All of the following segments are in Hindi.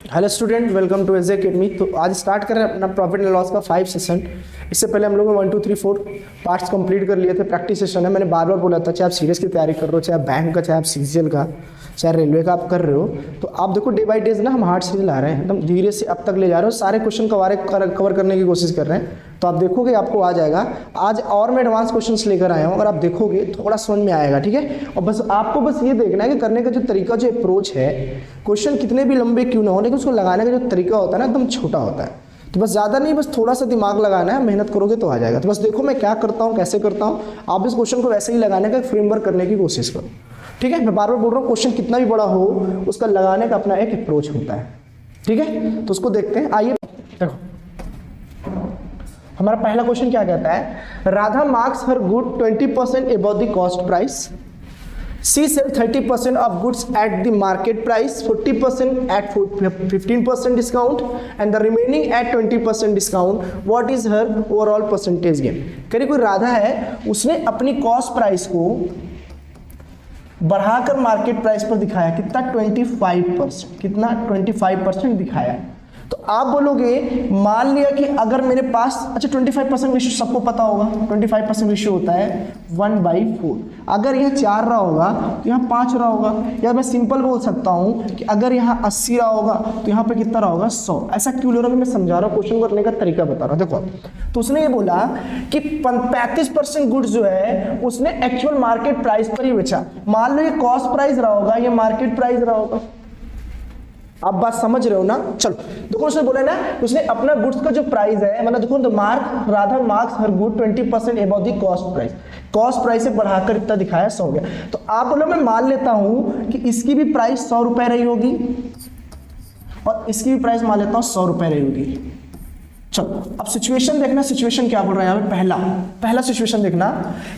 Hello student, welcome to Edge Academy. तो आज स्टार्ट कर रहे हैं अपना प्रॉफिट एंड लॉस का 5 सेशन। इससे पहले हम लोगों ने 1 2 3 4 पार्ट्स कंप्लीट कर लिए थे। प्रैक्टिस सेशन है, मैंने बार बार बोला था, चाहे आप सीरियस की तैयारी कर रहे हो, चाहे आप बैंक का, चाहे आप सीजीएल का, चाहे रेलवे का आप कर रहे हो, तो आप देखो डे बाई डे ना हम हार्ड सीरीज ला रहे हैं, एकदम धीरे से अब तक ले जा रहे हो, सारे क्वेश्चन कवर करने की कोशिश कर रहे हैं। तो आप देखोगे आपको आ जाएगा। आज और मैं एडवांस क्वेश्चंस लेकर आया हूँ, अगर आप देखोगे थोड़ा समझ में आएगा, ठीक है। और बस आपको बस ये देखना है कि करने का जो तरीका, जो अप्रोच है, क्वेश्चन कितने भी लंबे क्यों ना हो, लेकिन उसको लगाने का जो तरीका होता है ना एकदम छोटा होता है। तो बस ज़्यादा नहीं, बस थोड़ा सा दिमाग लगाना है, मेहनत करोगे तो आ जाएगा। तो बस देखो मैं क्या करता हूँ, कैसे करता हूँ, आप इस क्वेश्चन को वैसे ही लगाने का फ्रेमवर्क करने की कोशिश करो, ठीक है। मैं बार बार बोल रहा हूँ, क्वेश्चन कितना भी बड़ा हो उसका लगाने का अपना एक अप्रोच होता है, ठीक है। तो उसको देखते हैं। आइए देखो, हमारा पहला क्वेश्चन क्या कहता है, Radha marks her good 20% above the cost price, she sell 30% of goods at the market price, 40% at 15% discount and the remaining at 20% discount. What is her overall percentage gain? करीब कोई राधा है, उसने अपनी कॉस्ट प्राइस को बढ़ाकर मार्केट प्राइस पर दिखाया, कितना 25%, कितना 25% दिखाया। तो आप बोलोगे, मान लिया कि अगर मेरे पास, अच्छा 25% रेशियो सबको पता होगा, 25% रेशियो होता है 1/4। अगर यह 4 रहा होगा तो यहाँ 5 रहा होगा, या मैं सिंपल बोल सकता हूँ कि अगर यहाँ 80 रहा होगा तो यहाँ पे कितना रहा होगा, 100। ऐसा क्यों ले रहा हूँ, मैं समझा रहा हूँ, क्वेश्चन करने का तरीका बता रहा हूँ। देखो, तो उसने ये बोला कि 35% गुड्स जो है उसने एक्चुअल मार्केट प्राइस पर ही बेचा। मान लो ये कॉस्ट प्राइस रहा होगा, ये मार्केट प्राइस रहा होगा। आप बात समझ रहे हो ना। चलो देखो, उसने बोला ना, उसने अपना गुड्स का जो प्राइस है, मतलब देखो, Radha marks her good 20% above the cost price, cost price से बढ़ाकर इतना दिखाया 100 गया। तो आप बोलो, मैं मान लेता हूं कि इसकी भी प्राइस 100 रुपए रही होगी और इसकी भी प्राइस मान लेता हूं 100 रुपए रही होगी। चलो अब सिचुएशन देखना, सिचुएशन क्या बोल रहा है यहाँ पे, पहला सिचुएशन देखना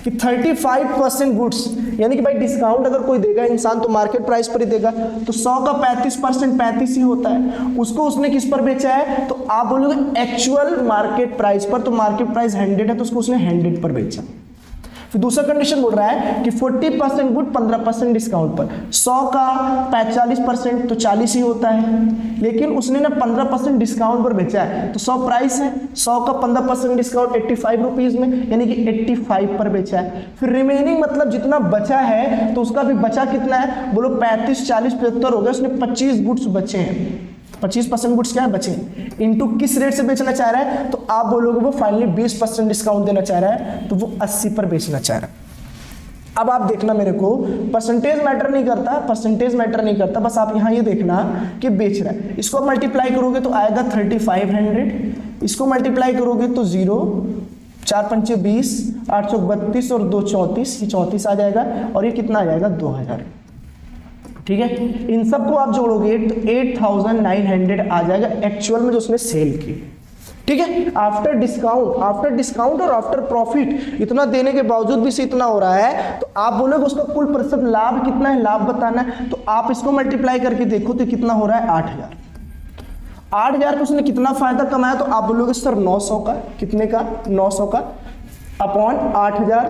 कि 35% गुड्स, यानी कि भाई डिस्काउंट अगर कोई देगा इंसान तो मार्केट प्राइस पर ही देगा। तो 100 का 35% 35 ही होता है, उसको उसने किस पर बेचा है, तो आप बोलोगे एक्चुअल मार्केट प्राइस पर। तो मार्केट प्राइस 100 है तो उसको उसने 100 पर बेचा। फिर दूसरा कंडीशन बोल रहा है कि 40% गुड 15% डिस्काउंट पर, 100 का 45% तो 40 ही होता है, लेकिन उसने ना 15% डिस्काउंट पर बेचा है। तो 100 प्राइस है, 100 का 15% डिस्काउंट 85 रुपीज में, यानी कि 85 पर बेचा है। फिर रिमेनिंग मतलब जितना बचा है, तो उसका भी बचा कितना है, बोलो 35 40 75 हो गया, उसने 25 गुड्स बचे हैं, 25% गुड्स क्या है, बचे। इनटू किस रेट से बेचना चाह रहा है, तो आप बोलोगे वो फाइनली 20% डिस्काउंट देना चाह रहा है, तो वो 80 पर बेचना चाह रहा है। अब आप देखना, मेरे को परसेंटेज मैटर नहीं करता, परसेंटेज मैटर नहीं करता, बस आप यहाँ ये देखना कि बेच रहा है। इसको मल्टीप्लाई करोगे तो आएगा 3500, इसको मल्टीप्लाई करोगे तो 0 4 5 20, 832 और 2 34, ये 34 आ जाएगा, और ये कितना आ जाएगा 2000, ठीक है। इन सबको आप जोड़ोगे तो 8900 आ जाएगा एक्चुअल में जो उसने सेल की, ठीक है। आफ्टर डिस्काउंट और आफ्टर प्रॉफिट इतना देने के बावजूद भी से इतना हो रहा है, तो आप बोलोगे उसका कुल प्रतिशत लाभ कितना है, लाभ बताना है। तो आप इसको मल्टीप्लाई करके देखो तो कितना हो रहा है, 8000 पे उसने कितना फायदा कमाया, तो आप बोलोगे सर 900 का, कितने का, 900 का अपॉन 8000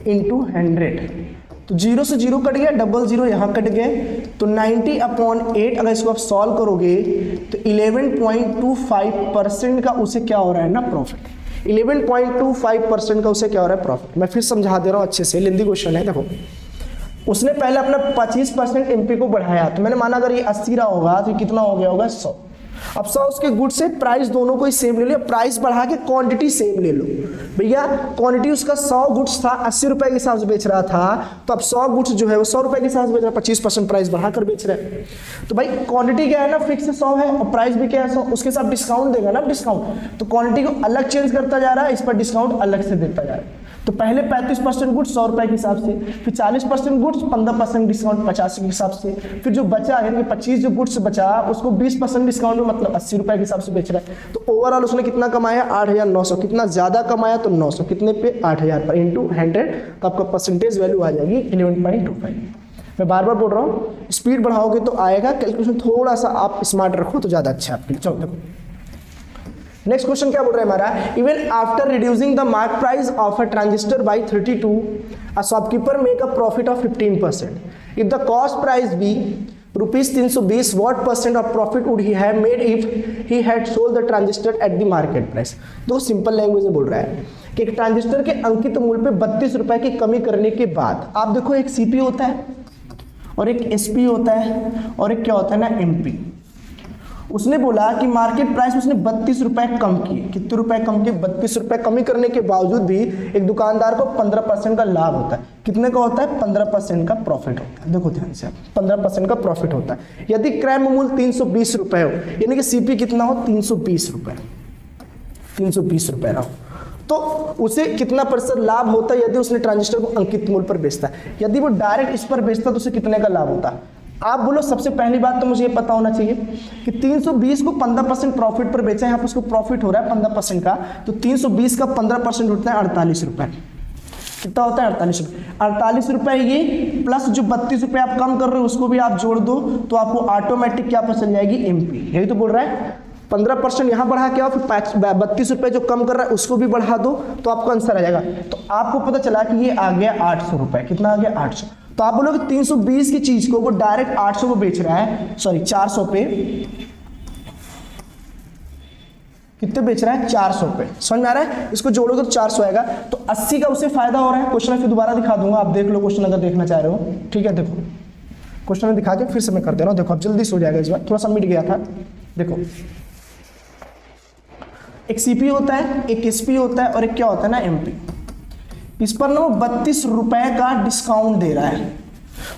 इंटू 100, तो 0 से 0 कट गया, 00 यहाँ कट गए, तो 90/8। अगर इसको आप सॉल्व करोगे तो 11.25% का उसे क्या हो रहा है ना, प्रॉफिट। 11.25% का उसे क्या हो रहा है, प्रॉफिट। मैं फिर समझा दे रहा हूँ अच्छे से, लेंदी क्वेश्चन है। देखो, उसने पहले अपना 25% एमपी को बढ़ाया, तो मैंने माना अगर ये 80 रहा होगा तो कितना हो गया होगा, 100। अब 100 उसके गुड से प्राइस दोनों को ही सेम ले लो, प्राइस बढ़ा के क्वांटिटी सेम ले लो। भैया क्वांटिटी उसका 100 गुड्स था, 80 रुपए के हिसाब से बेच रहा था, तो अब 100 गुड्स जो है वो 100 रुपए के हिसाब से बेच रहा है, 25% प्राइस बढ़ाकर बेच रहा है। तो भाई क्वांटिटी क्या है ना, फिक्स 100 है, और प्राइस भी क्या है 100, उसके साथ डिस्काउंट देगा ना, डिस्काउंट। तो क्वांटिटी को अलग चेंज करता जा रहा है, इस पर डिस्काउंट अलग से देता जा रहा है। तो पहले 35% गुड्स 100 रुपए के हिसाब से, फिर 40% गुड्स 15% डिस्काउंट 50 के हिसाब से, फिर जो बचा यानी 25 जो गुड्स बचा उसको 20% डिस्काउंट में, मतलब 80 रुपए के हिसाब से बेच रहा है। तो ओवरऑल उसने कितना कमाया, 8900। कितना ज्यादा कमाया, तो 900, कितने पे, 8000 पर इंटू 100, तो आपका परसेंटेज वैल्यू आ जाएगी 11.25। मैं बार बार बोल रहा हूँ, स्पीड बढ़ाओगे तो आएगा, कैलकुलेशन थोड़ा सा आप स्मार्ट रखो तो ज्यादा अच्छा है आपके लिए। चलो देखो, नेक्स्ट क्वेश्चन क्या बोल रहा है हमारा, even after reducing the mark price of a transistor by 32, a shopkeeper make a profit of 15%। If the cost price be ₹320, what percent of profit would he have made if he had sold the transistor at the market price? तो सिंपल लैंग्वेज में बोल रहा है कि एक ट्रांजिस्टर के अंकित मूल्य पे 32 रुपए की कमी करने के बाद, आप देखो एक सीपी होता है और एक एसपी होता है और एक क्या होता है ना एमपी। उसने बोला कि मार्केट प्राइस उसने 32 रुपए कम किए। कितने रुपए कम किए? 32 रुपए कमी करने के बावजूद भी एक दुकानदार को 15% का लाभ होता है। कितने का होता है? 15% का प्रॉफिट होता है। देखो ध्यान से, 15% का प्रॉफिट होता है यदि क्रय मूल्य 320 रुपए हो, यानी कि सीपी कितना हो? 320 रुपए, 320 रुपए रहा हो, तो उसे कितना प्रतिशत लाभ होता है यदि उसने ट्रांजिस्टर को अंकित मूल्य पर बेचता है। यदि वो डायरेक्ट इस पर बेचता तो उसे कितने का लाभ होता है? आप बोलो, सबसे पहली बात तो मुझे ये पता होना चाहिए कि 320 को 15% प्रॉफिट पर बेचा है, यहाँ पर उसको प्रॉफिट हो रहा है 15% का, तो 320 का 15% होता है 48 रुपए। कितना होता है? 48 रुपए। 48 रुपए ये प्लस जो 32 रुपए आप कम कर रहे हो उसको भी आप जोड़ दो तो आपको ऑटोमेटिक क्या पसंद जाएगी? एमपी। यही तो बोल रहा है। 15% यहाँ बढ़ा के आओ, फिर 32 रुपए जो कम कर रहा है उसको भी बढ़ा दो तो आपको आंसर आ जाएगा। तो आपको पता चला कि ये आ गया 800 रुपए। कितना आ गया? 800। तो आप बोलोगे 320 की चीज को वो डायरेक्ट 800 पे बेच रहा है, सॉरी 400 पे, कितने बेच रहा है? 400 पे। समझ में आ रहा है? इसको जोड़ोगे तो 400 आएगा, तो 80 का उसे फायदा हो रहा है। क्वेश्चन फिर दोबारा दिखा दूंगा, आप देख लो क्वेश्चन अगर देखना चाह रहे हो। ठीक है, देखो क्वेश्चन में दिखा के फिर से मैं कर दे रहा हूँ। देखो अब जल्दी से हो जाएगा, इस बार थोड़ा सा मिट गया था। देखो एक सीपी होता है, एक एसपी होता है और एक क्या होता है ना एमपी। इस पर ना 32 रुपए का डिस्काउंट दे रहा है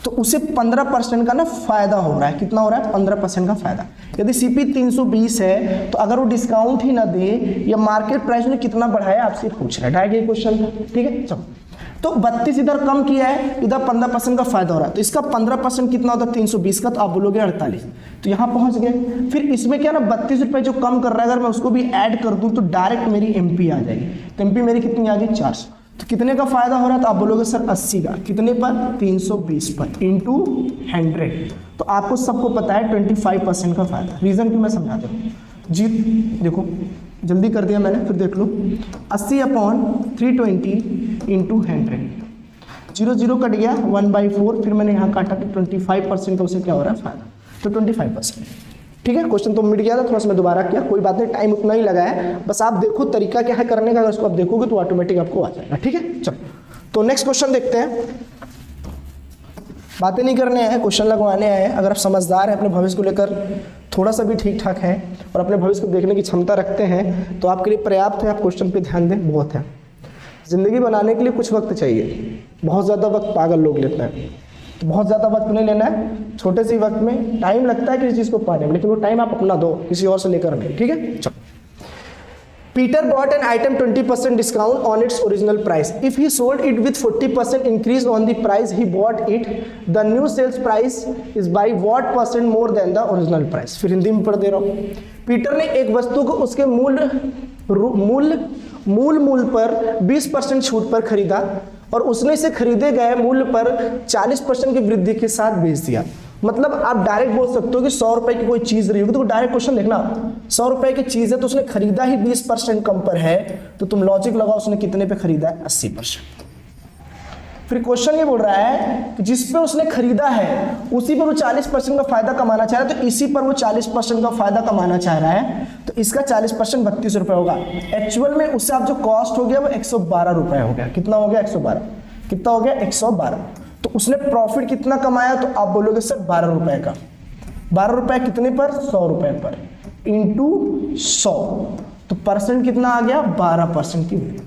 तो उसे 15% का ना फायदा हो रहा है। कितना हो रहा है? 15% का फायदा। यदि सीपी 320 है तो अगर वो डिस्काउंट ही ना दे या मार्केट प्राइस ने कितना बढ़ाया आपसे पूछ रहा है, डायरेक्ट ये क्वेश्चन था। ठीक है, चलो तो 32 इधर कम किया है, इधर 15% का फायदा हो रहा है, तो इसका 15% कितना होता है? 320 का, तो आप बोलोगे 48। तो यहाँ पहुंच गए। फिर इसमें क्या ना 32 रुपए जो कम कर रहा है, अगर मैं उसको भी ऐड कर दूं तो डायरेक्ट मेरी एमपी आ जाएगी। तो एमपी मेरी कितनी आ गई? 400। तो कितने का फायदा हो रहा है? तो आप बोलोगे सर 80 का। कितने पर? 320 पर इंटू 100। तो आपको सबको पता है 25% का फायदा। रीजन क्यों मैं समझा दूँ जी। देखो जल्दी कर दिया मैंने, फिर देख लो। 80/320 इंटू 100, 0 0 कट गया, 1/4, फिर मैंने यहाँ काटा कि 25% का उसे क्या हो रहा है? फायदा। तो 25%। ठीक है, क्वेश्चन तो मिट गया था, थोड़ा सा मैं दोबारा किया, कोई बात नहीं, टाइम उतना ही लगा है। बस आप देखो तरीका क्या है करने का, अगर उसको आप देखोगे तो ऑटोमेटिक आपको आ जाएगा। ठीक है, चलो तो नेक्स्ट क्वेश्चन देखते हैं। बातें नहीं करने आए हैं, क्वेश्चन लगवाने आए हैं। अगर आप समझदार हैं, अपने भविष्य को लेकर थोड़ा सा भी ठीक ठाक है और अपने भविष्य को देखने की क्षमता रखते हैं तो आपके लिए पर्याप्त है। आप क्वेश्चन पे ध्यान दें, बहुत है। जिंदगी बनाने के लिए कुछ वक्त चाहिए, बहुत ज़्यादा वक्त पागल लोग लेते हैं, तो बहुत ज़्यादा वक्त नहीं लेना है। छोटे से वक्त में टाइम लगता है किसी चीज़ को पाने में, लेकिन वो टाइम आप अपना दो, किसी और से लेकर नहीं। ठीक है, चलो। Peter bought an item 20% discount on its original price. If he sold it with 40% increase on the price he bought it, the new sales price is by what % more than the original price? फिर हिंदी में पढ़ दे रहा हूँ। पीटर ने एक वस्तु को उसके मूल पर 20% छूट पर खरीदा और उसने इसे खरीदे गए मूल्य पर 40% की वृद्धि के साथ बेच दिया। मतलब आप डायरेक्ट बोल सकते हो कि 100 रुपए की कोई चीज रही होगी, तो डायरेक्ट क्वेश्चन देखना, 100 रुपए की चीज है तो उसने खरीदा ही 20% कम पर है, तो तुम लॉजिक लगाओ उसने कितने पे खरीदा है? 80%। फिर क्वेश्चन ये बोल रहा है कि जिस पे उसने खरीदा है उसी पर वो 40% का फायदा कमाना चाह रहा है, तो इसी पर वो 40% का फायदा कमाना चाह रहा है, तो इसका 40% 32 रुपए होगा। एक्चुअल में उससे आप जो कॉस्ट हो गया वो 112 रुपए हो गया। कितना हो गया? 112। कितना हो गया? 112। तो उसने प्रॉफिट कितना कमाया? तो आप बोलोगे सर 12 रुपए का। 12 रुपए कितने पर? 100 रुपए पर इंटू 100, तो परसेंट कितना आ गया? 12% की वैल्यू।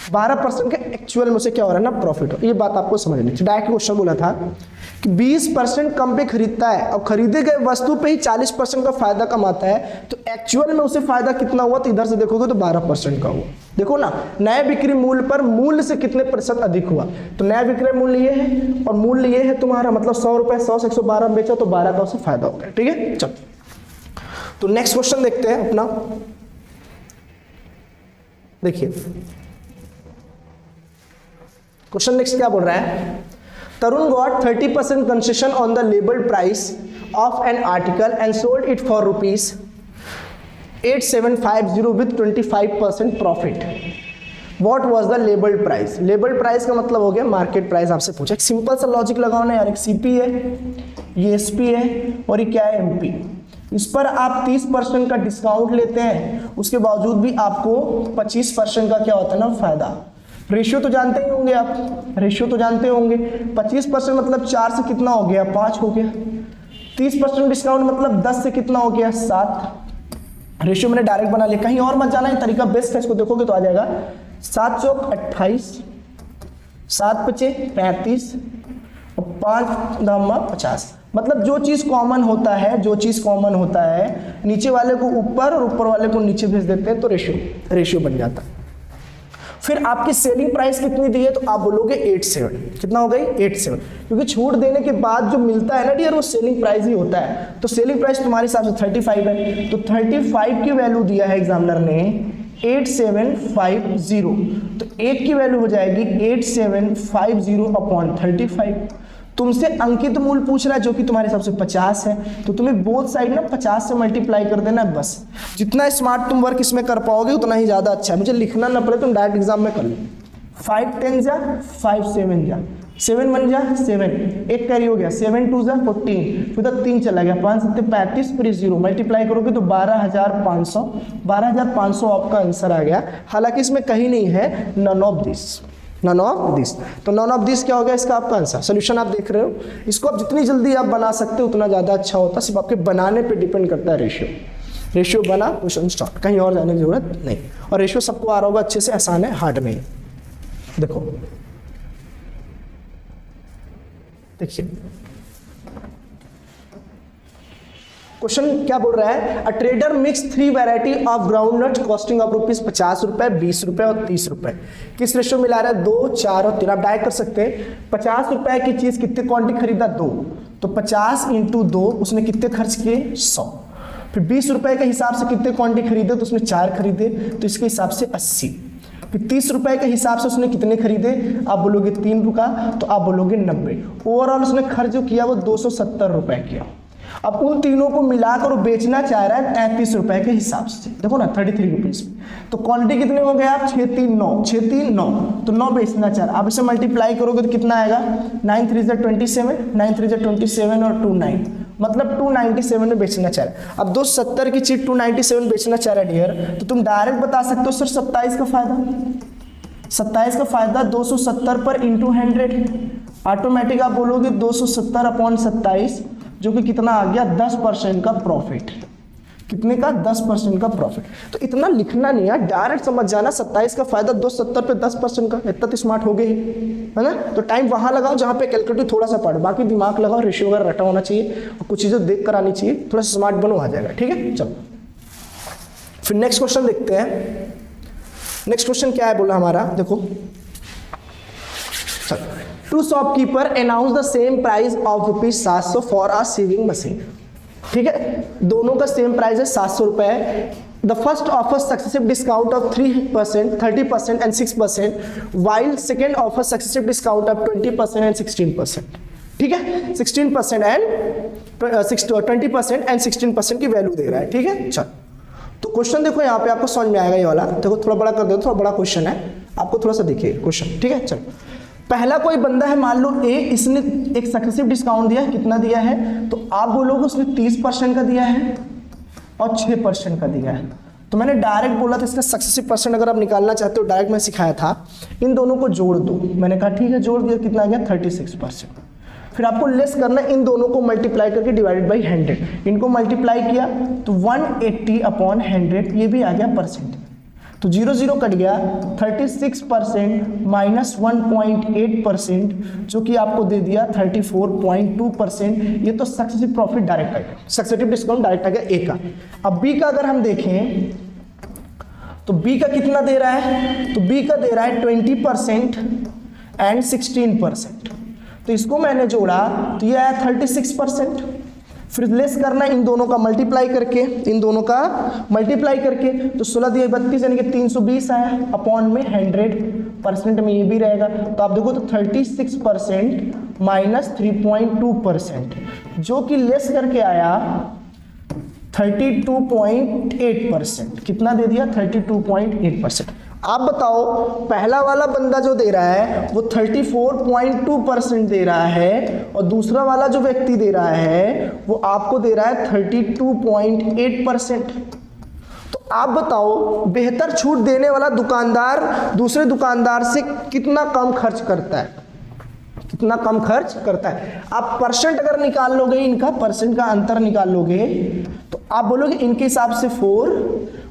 12% का एक्चुअल में उसे क्या हो रहा है ना? प्रॉफिट हो। ये बात आपको समझनी चाहिए। डायरेक्ट क्वेश्चन बोला था कि 20% कम पे खरीदता है और खरीदे गए वस्तु पे ही 40% का फायदा कमाता है, तो एक्चुअल में उसे फायदा कितना हुआ? तो इधर से देखोगे तो 12% का हुआ। देखो ना, नए बिक्री मूल्य पर मूल्य से कितने प्रतिशत अधिक हुआ? तो नया विक्रय मूल्य ये है और मूल्य ये है तुम्हारा, मतलब 100 रुपए, 100 से 112 बेचा तो 12 का उसे फायदा हो गया। ठीक है, चलो तो नेक्स्ट क्वेश्चन देखते हैं अपना। देखिए क्वेश्चन नेक्स्ट क्या बोल रहा है? Tarun got 30% concession on the label price of an article and sold it for ₹8750 with 25% profit. What was the label price? Label price का मतलब हो गया मार्केट प्राइस। आपसे पूछा, एक सिंपल सा लॉजिक लगाओ ना यार। एक सीपी है, ये एसपी है और ये क्या है, एमपी। इस पर आप 30% का डिस्काउंट लेते हैं, उसके बावजूद भी आपको 25% का क्या होता है ना, फायदा। रेशियो तो जानते ही होंगे आप, रेशियो तो जानते होंगे। 25% मतलब 4 से कितना हो गया, 5 हो गया। 30% डिस्काउंट मतलब 10 से कितना हो गया, 7। रेशियो मैंने डायरेक्ट बना लिया, कहीं और मत जाना, ये तरीका बेस्ट है, इसको देखोगे तो आ जाएगा। 7 चौक 28, 7 पचे 35 और 5 दामा 50। मतलब जो चीज कॉमन होता है, जो चीज कॉमन होता है, नीचे वाले को ऊपर और ऊपर वाले को नीचे भेज देते हैं, तो रेशियो बन जाता है। फिर आपकी सेलिंग प्राइस कितनी दी है, तो आप बोलोगे 87। कितना हो गई, 87, क्योंकि छूट देने के बाद जो मिलता है ना डियर, वो सेलिंग प्राइस ही होता है। तो सेलिंग प्राइस तुम्हारे हिसाब से 35 है, तो 35 की वैल्यू दिया है एग्जामिनर ने 8750, तो 1 की वैल्यू हो जाएगी 8750 अपॉन 35। तुमसे अंकित मूल्य पूछ रहा है जो कि तुम्हारे हिसाब से 50 है, तो तुम्हें बोथ साइड ना 50 से मल्टीप्लाई कर देना है बस। जितना स्मार्ट तुम वर्क इसमें कर पाओगे उतना ही ज्यादा अच्छा है, मुझे लिखना ना पड़े, तुम डायरेक्ट एग्जाम में कर लो। 5 10 जा 5 7 जा 7 1 जा 7, एक कैरी हो गया, 7 2 जा 14, फिर 3 चला गया, 5 7 35, फिर 0 मल्टीप्लाई करोगे तो 12500 आपका आंसर आ गया। हालांकि इसमें कहीं नहीं है none of this, none of this, तो नन ऑफ दिस क्या हो गया इसका आपका आंसर। सोल्यूशन आप देख रहे हो, इसको आप जितनी जल्दी आप बना सकते हो उतना ज्यादा अच्छा होता है, सिर्फ आपके बनाने पे डिपेंड करता है। रेशियो बना, क्वेश्चन स्टार्ट, कहीं और जाने की जरूरत नहीं। और रेशियो सबको आ रहा होगा अच्छे से, आसान है, हार्ड में। देखो देखिए क्वेश्चन क्या बोल रहा है, a trader mix 3 variety of groundnut costing of rupees 50 रुपए, 20 रुपए और 30 रुपए। किस रेशियो मिला रहा है, 2 4 और 3। आप डायरेक्ट कर सकते हैं, 50 रुपए की चीज कितने क्वांटिटी खरीदा, 2, तो 50 × 2 उसने कितने खर्च किए, 100। फिर 20 रुपए के हिसाब से कितने क्वांटिटी खरीदे, तो उसने 4 खरीदे, तो इसके हिसाब से 80। फिर 30 रुपए के हिसाब से उसने कितने खरीदे, आप बोलोगे 3 रुपया, तो आप बोलोगे 90। ओवरऑल उसने खर्च जो किया वो 270 रुपए किया। अब उन तीनों को मिलाकर वो बेचना चाह रहा है 33 रुपए के हिसाब से, देखो ना 33 रुपीज। तो क्वांटिटी कितने हो गए आप, 6 3 9, 6 3 9, तो 9 बेचना चाह रहा है। आप इसे मल्टीप्लाई करोगे तो कितना आएगा, 9 3 27, 9 3 27 और 2 9, मतलब 297 में बेचना चाह रहा है। अब 270 की चीज 297 बेचना चाह रहा है डियर, तो तुम डायरेक्ट बता सकते हो सर 27 का फायदा, 27 का फायदा 270 पर इंटू 100, ऑटोमेटिक आप बोलोगे 270 अपॉन 27, जो कि कितना आ गया, 10% का प्रॉफिट। कितने का, 10% का प्रॉफिट। तो इतना लिखना नहीं है, डायरेक्ट समझ जाना 27 का फायदा 270 पे 10% का, इतना तो स्मार्ट हो गए, है ना। तो टाइम वहां लगाओ जहां पे कैलकुलेटर थोड़ा सा पढ़ो, बाकी दिमाग लगाओ, रेशियो वगैरह रटा होना चाहिए और कुछ चीजें देख कर आनी चाहिए, थोड़ा सा स्मार्ट बनो, आ जाएगा। ठीक है, चलो फिर नेक्स्ट क्वेश्चन देखते हैं। नेक्स्ट क्वेश्चन क्या है बोला हमारा, देखो, two shopkeeper announce the same price of rupees 700 for a sewing machine. ठीक है, दोनों का सेम प्राइस है 700 रुपए। The first offer successive discount of 3%, 30% and 6%, while second offer successive discount of 20% and 16%। ठीक है, 16% एंड 20% एंड 16% की वैल्यू दे रहा है। ठीक है, चल तो क्वेश्चन देखो यहाँ पे आपको समझ में आएगा ये वाला। देखो थोड़ा बड़ा कर दो, थोड़ा बड़ा क्वेश्चन है, आपको थोड़ा सा देखिए क्वेश्चन। ठीक है, चलो पहला कोई बंदा है, मान लो ए, इसने एक सक्सेसिव डिस्काउंट दिया है, कितना दिया है, तो आप बोलोगे उसने 30% का दिया है और 6% का दिया है। तो मैंने डायरेक्ट बोला था इसका सक्सेसिव परसेंट अगर आप निकालना चाहते हो, डायरेक्ट मैं सिखाया था, इन दोनों को जोड़ दो। मैंने कहा ठीक है, जोड़ दिया, कितना आ गया, 36%। फिर आपको लेस करना है, इन दोनों को मल्टीप्लाई करके डिवाइडेड बाई 100, इनको मल्टीप्लाई किया तो 180 अपॉन 100, ये भी आ गया परसेंट। तो 0 0 कट गया, 36% माइनस 1.8%, जो कि आपको दे दिया 34.2%। ये तो सक्सेसिव प्रॉफिट डायरेक्ट आ गया, सक्सेसिव डिस्काउंट डायरेक्ट आ गया ए का। अब बी का अगर हम देखें तो बी का कितना दे रहा है, तो बी का दे रहा है 20% एंड 16%। तो इसको मैंने जोड़ा तो ये आया 36%। फिर लेस करना इन दोनों का मल्टीप्लाई करके, इन दोनों का मल्टीप्लाई करके, तो 16 दिए 32 यानी कि 320 आया, अपॉन में 100% में ये भी रहेगा। तो आप देखो तो 36% माइनस 3.2%, जो कि लेस करके आया 32.8%। कितना दे दिया, 32.8%। आप बताओ, पहला वाला बंदा जो दे रहा है वो 34.2% दे रहा है और दूसरा वाला जो व्यक्ति दे रहा है वो आपको दे रहा है 32.8%। तो आप बताओ, बेहतर छूट देने वाला दुकानदार दूसरे दुकानदार से कितना कम खर्च करता है, कितना कम खर्च करता है। आप परसेंट अगर निकाल लोगे, इनका परसेंट का अंतर निकाल लोगे, तो आप बोलोगे इनके हिसाब से 4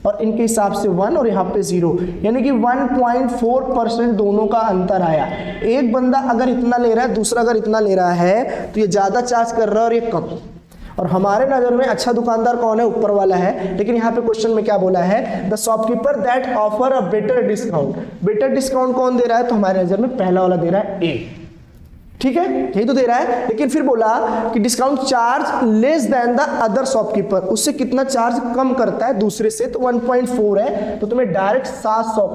और इनके हिसाब से 1 और यहाँ पे 0, यानी कि 1.4% दोनों का अंतर आया। एक बंदा अगर इतना ले रहा है, दूसरा अगर इतना ले रहा है, तो ये ज़्यादा चार्ज कर रहा है और ये कम। और हमारे नज़र में अच्छा दुकानदार कौन है? ऊपर वाला है। लेकिन यहाँ पे क्वेश्चन में क्या बोला है? The shopkeeper that offer a better discount. Better discount कौन दे रहा है? तो हमारे नज़र में पहला वाला दे रहा है ए, ठीक है, यही तो दे रहा है। लेकिन फिर बोला कि discount charge less than the other shopkeeper, उससे कितना चार्ज कम करता है दूसरे से, तो 1.4 है। तो तुम्हें डायरेक्ट 700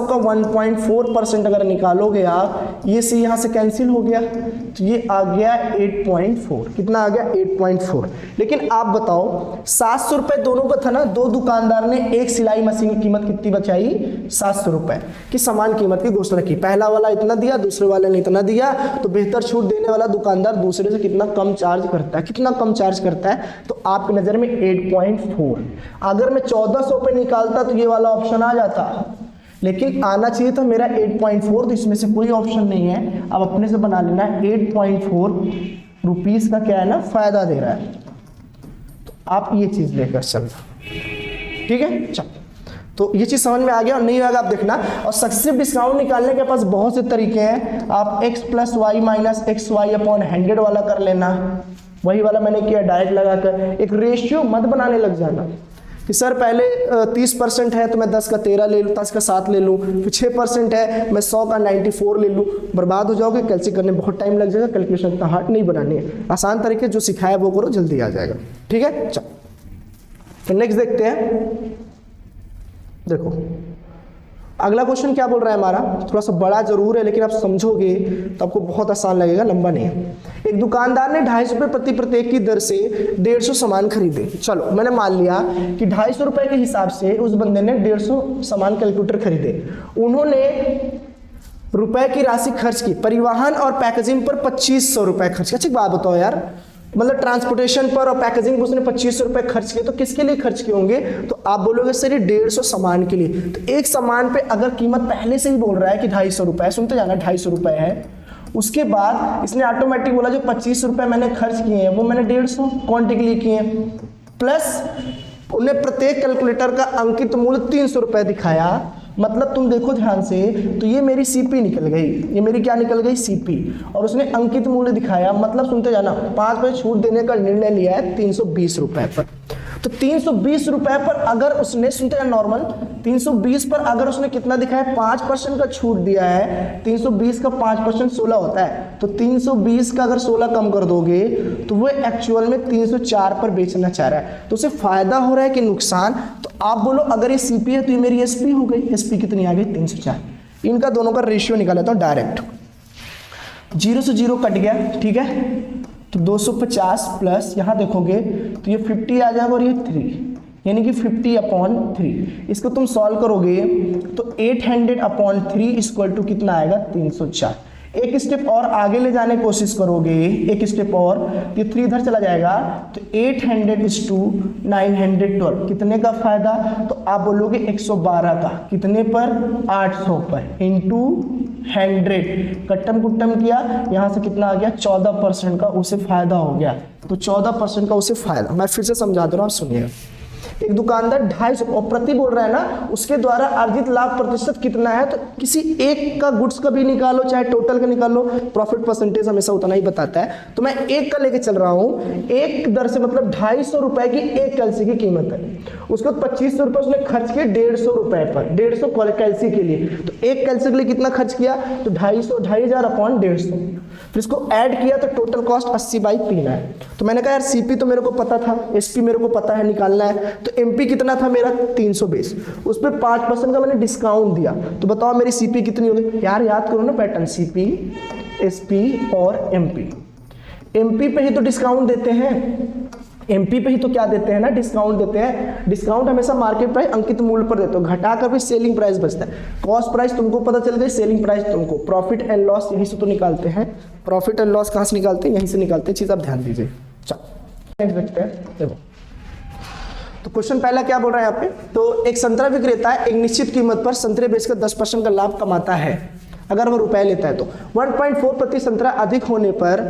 का 1.4% अगर निकालोगे आप, ये सी यहाँ से कैंसिल हो गया, तो ये आ गया 8.4। कितना आ गया? 8.4। लेकिन आप बताओ, 700 रुपए दोनों का था ना, दो दुकानदार ने एक सिलाई मशीन की कीमत कितनी बचाई? 700 रुपए की समान कीमत की घोषणा की। पहला वाला इतना दिया, दूसरे वाले ने इतना दिया, तो बेहतर छूट देने वाला दुकानदार दूसरे से कितना कम चार्ज करता है? कितना कम चार्ज करता है? तो आपकी नजर में 8.4। अगर मैं 1400 पे निकालता तो ये वाला ऑप्शन आ जाता, लेकिन आना चाहिए था मेरा 8.4, तो इसमें से कोई ऑप्शन नहीं है। अब अपने से बना लेना है। 8.4 रुपीस का क्या है ना, फायदा दे रहा है, तो आप ये चीज लेकर चलना, ठीक है। चल, तो ये चीज समझ में आ गया। और नहीं आएगा आप देखना। और सक्सेसिव डिस्काउंट निकालने के पास बहुत से तरीके हैं। आप x + y - xy/100 वाला कर लेना, वही वाला मैंने किया डायरेक्ट लगाकर। एक रेशियो मत बनाने लग जाना कि सर पहले 30% है तो मैं 10 का 13 ले लूँ, 10 का 7 ले लूँ, फिर 6% है मैं 100 का 94 ले लूँ। बर्बाद हो जाओगे, कैलकुलेट करने में बहुत टाइम लग जाएगा। कैलकुलेशन इतना हार्ड नहीं बनानी है, आसान तरीके जो सिखाया वो करो, जल्दी आ जाएगा, ठीक है। चलो, तो नेक्स्ट देखते हैं। देखो अगला क्वेश्चन क्या बोल रहा है हमारा, थोड़ा सा बड़ा जरूर है, लेकिन आप समझोगे तो आपको बहुत आसान लगेगा, लंबा नहीं है। एक दुकानदार ने 250 रुपये प्रति प्रत्येक की दर से 150 सामान खरीदे। चलो, मैंने मान लिया कि 250 रुपये के हिसाब से उस बंदे ने 150 सामान कैलकुलेटर खरीदे। उन्होंने रुपए की राशि खर्च की, परिवहन और पैकेजिंग पर 2500 रुपये खर्च किया। अच्छा बात बताओ यार, मतलब ट्रांसपोर्टेशन पर और पैकेजिंग पर उसने 2500 रुपये खर्च किए, तो किसके लिए खर्च किए होंगे? तो आप बोलोगे सर ये 150 सामान के लिए। तो एक सामान पे अगर कीमत पहले से ही बोल रहा है कि 250 रुपये, सुनते जाना 250 रुपये है, उसके बाद इसने ऑटोमेटिक बोला जो 25 रुपये मैंने खर्च किए हैं वो मैंने 150 क्वांटिटी के लिए किए हैं, प्लस उन्हें प्रत्येक कैलकुलेटर का अंकित मूल्य 300 रुपये दिखाया। मतलब तुम देखो ध्यान से, तो ये मेरी सीपी निकल गई, ये मेरी क्या निकल गई? सीपी। और उसने अंकित मूल्य दिखाया, मतलब सुनते जाना, 5% छूट देने का निर्णय लिया है 320 रुपये पर। तो 320 रुपये पर अगर उसने, सुनते जाना नॉर्मल, 320 पर अगर उसने कितना दिखाया? 5% का छूट दिया है। 320 का 5% 16 होता है, तो 320 का अगर 16 कम कर दोगे तो वो एक्चुअल में 304 पर बेचना चाह रहा है। तो उसे फायदा हो रहा है कि नुकसान? तो आप बोलो अगर ये सीपी है तो ये मेरी एसपी हो गई। एसपी कितनी आ गई? 304। इनका दोनों का रेशियो निकाल लेता हूँ डायरेक्ट। 0 से 0 कट गया, ठीक है, तो 250 प्लस यहाँ देखोगे तो ये 50 आ जाएगा और ये 3, यानी कि 50/3। इसको तुम सॉल्व करोगे तो 800/3 = कितना आएगा? 304। एक स्टेप और आगे ले जाने की कोशिश करोगे, एक स्टेप और, ये 3 इधर चला जाएगा, तो 800 = 912। कितने का फायदा? तो आप बोलोगे 112 का, कितने पर? 800 पर, इंटू 100, कट्टम कुट्टम किया, यहाँ से कितना आ गया? 14% का उसे फायदा हो गया। तो 14% का उसे फायदा, मैं फिर से समझा दे रहा हूँ, आप सुनिएगा। एक दुकानदार 250 और प्रति बोल रहा है ना, उसके द्वारा अर्जित लाभ प्रतिशत कितना है? तो किसी एक का गुड्स का भी निकालो, चाहे टोटल का निकालो, प्रॉफिट परसेंटेज हमेशा उतना ही बताता है। तो मैं एक का लेके चल रहा हूँ, एक दर से मतलब 250 रुपए की एक कैल्सी की कीमत है। उसके बाद 2500 रुपये उसने खर्च किए 150 रुपए पर, 150 कैल्सी के लिए। तो एक कैल्सी के लिए कितना खर्च किया? तो 2,500/150। फिर इसको ऐड किया तो टोटल कॉस्ट 80/3 है। तो मैंने कहा यार सीपी तो मेरे को पता था, एसपी मेरे को पता है निकालना है, तो एमपी कितना था मेरा? 320। उस पर 5% का मैंने डिस्काउंट दिया, तो बताओ मेरी सीपी कितनी होगी? यार याद करो ना पैटर्न, सीपी, एसपी और एमपी। एमपी पे ही तो डिस्काउंट देते हैं, एमपी पे ही तो क्या देते हैं ना, डिस्काउंट देते हैं। डिस्काउंट हमेशा मार्केट प्राइस अंकित मूल्य पर देते हो, घटा कर भी सेलिंग प्राइस बचता है। कॉस्ट प्राइस तुमको पता चल गई, सेलिंग प्राइस तुमको, प्रॉफिट एंड लॉस यहीं से तो निकालते हैं। प्रॉफिट एंड लॉस कहाँ से निकालते हैं, यहीं से निकालते हैं, चीज आप ध्यान दीजिए। चलो नेक्स्ट देखते हैं। देखो तो क्वेश्चन पहला क्या बोल रहा है यहाँ पे, तो एक संतरा विक्रेता एक निश्चित कीमत पर संतरे बेचकर 10% का लाभ कमाता है अगर वह रुपए लेता है, तो 1.4 प्रति संतरा अधिक होने पर